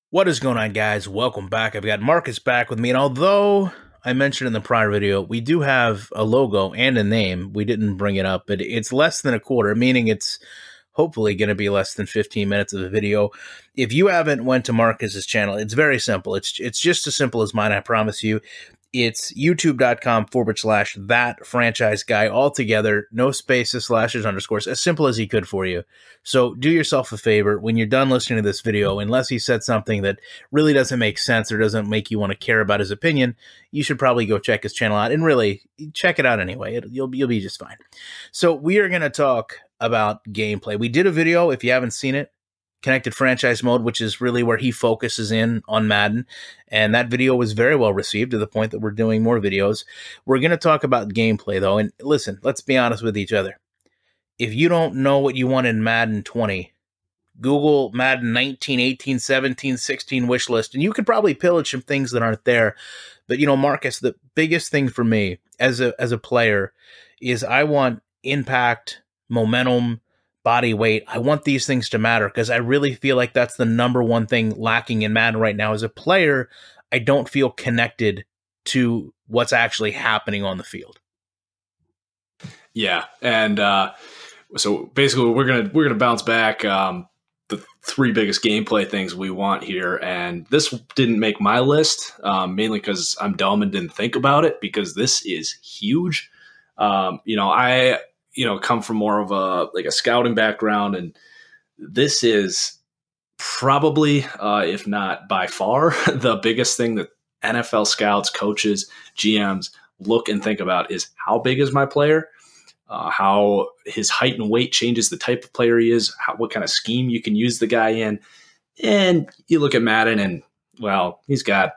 What is going on, guys? Welcome back. I've got Marcus back with me, and although I mentioned in the prior video, we do have a logo and a name. We didn't bring it up, but it's less than a quarter, meaning it's hopefully going to be less than 15 minutes of a video. If you haven't went to Marcus's channel, it's very simple. It's just as simple as mine, I promise you. It's youtube.com/that franchise guy, all together, no spaces, slashes, underscores, as simple as he could for you. So do yourself a favor when you're done listening to this video, unless he said something that really doesn't make sense or doesn't make you want to care about his opinion, you should probably go check his channel out, and really check it out anyway. You'll be just fine. So we are going to talk about gameplay. We did a video, if you haven't seen it, Connected Franchise Mode, which is really where he focuses in on Madden. And that video was very well received to the point that we're doing more videos. We're going to talk about gameplay, though. And listen, let's be honest with each other. If you don't know what you want in Madden 20, Google Madden 19, 18, 17, 16 wish list, and you could probably pillage some things that aren't there. But, you know, Marcus, the biggest thing for me as a player is I want impact, momentum, body weight. I want these things to matter because I really feel like that's the number one thing lacking in Madden right now. As a player, I don't feel connected to what's actually happening on the field. Yeah, and so basically we're gonna bounce back the three biggest gameplay things we want here, and this didn't make my list mainly because I'm dumb and didn't think about it, because this is huge. I come from more of a scouting background, and this is probably, if not by far, the biggest thing that NFL scouts, coaches, GMs look and think about is how big is my player, how his height and weight changes the type of player he is, what kind of scheme you can use the guy in. And you look at Madden and, well, he's got,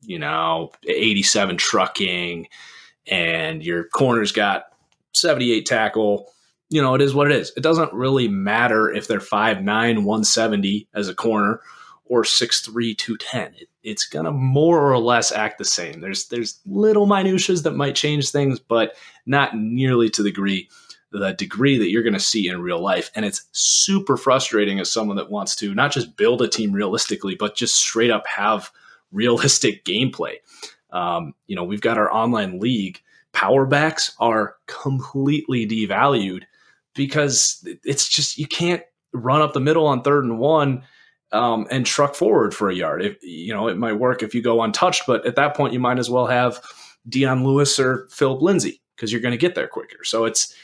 87 trucking, and your corner's got 78 tackle. It is what it is. It doesn't really matter if they're 5'9", 170 as a corner or 6'3", 210. It's going to more or less act the same. There's little minutiae that might change things, but not nearly to the degree that you're going to see in real life. And it's super frustrating as someone that wants to not just build a team realistically, but just straight up have realistic gameplay. We've got our online league. Power backs are completely devalued because it's just, you can't run up the middle on 3rd and 1 and truck forward for a yard. It might work if you go untouched, but at that point you might as well have Dion Lewis or Philip Lindsay because you're going to get there quicker. So it's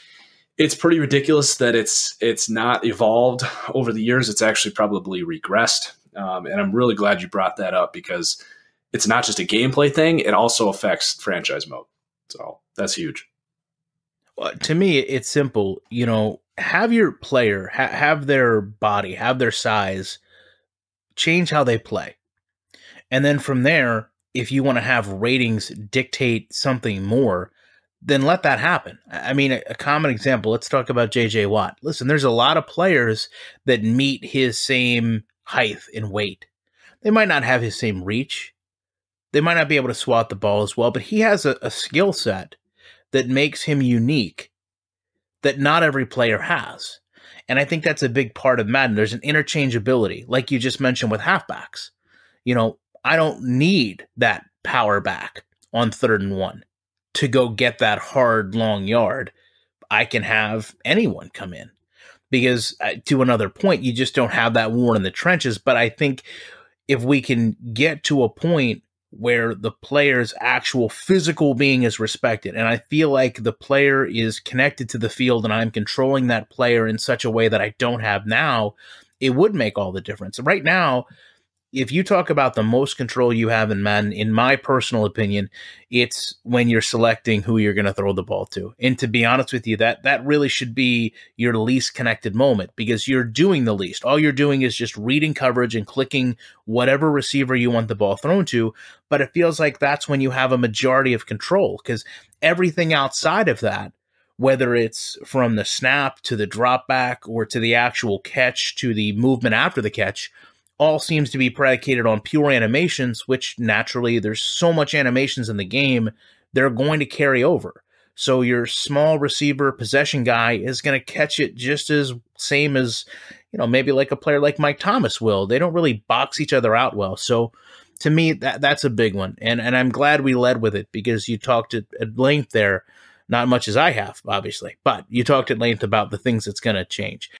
pretty ridiculous that it's not evolved over the years. It's actually probably regressed. And I'm really glad you brought that up because it's not just a gameplay thing. It also affects franchise mode. So that's huge. Well, to me, it's simple. Have your player, have their body, have their size, change how they play. And then from there, if you want to have ratings dictate something more, then let that happen. I mean, a common example, let's talk about J.J. Watt. Listen, there's a lot of players that meet his same height and weight. They might not have his same reach. They might not be able to swat the ball as well, but he has a skill set that makes him unique that not every player has. And I think that's a big part of Madden. There's an interchangeability, like you just mentioned with halfbacks. I don't need that power back on 3rd and 1 to go get that hard, long yard. I can have anyone come in because, to another point, you just don't have that war in the trenches. But I think if we can get to a point where the player's actual physical being is respected, and I feel like the player is connected to the field and I'm controlling that player in such a way that I don't have now, it would make all the difference. Right now, if you talk about the most control you have in Madden, in my personal opinion, it's when you're selecting who you're going to throw the ball to. And to be honest with you, that really should be your least connected moment because you're doing the least. All you're doing is just reading coverage and clicking whatever receiver you want the ball thrown to. But it feels like that's when you have a majority of control, because everything outside of that, whether it's from the snap to the drop back or to the actual catch to the movement after the catch, all seems to be predicated on pure animations, which naturally there's so much animations in the game, they're going to carry over. So your small receiver possession guy is going to catch it just as same as, maybe like a player like Mike Thomas will. They don't really box each other out well. So to me, that's a big one. And I'm glad we led with it because you talked at length there, not much as I have, obviously, but you talked at length about the things that's going to change.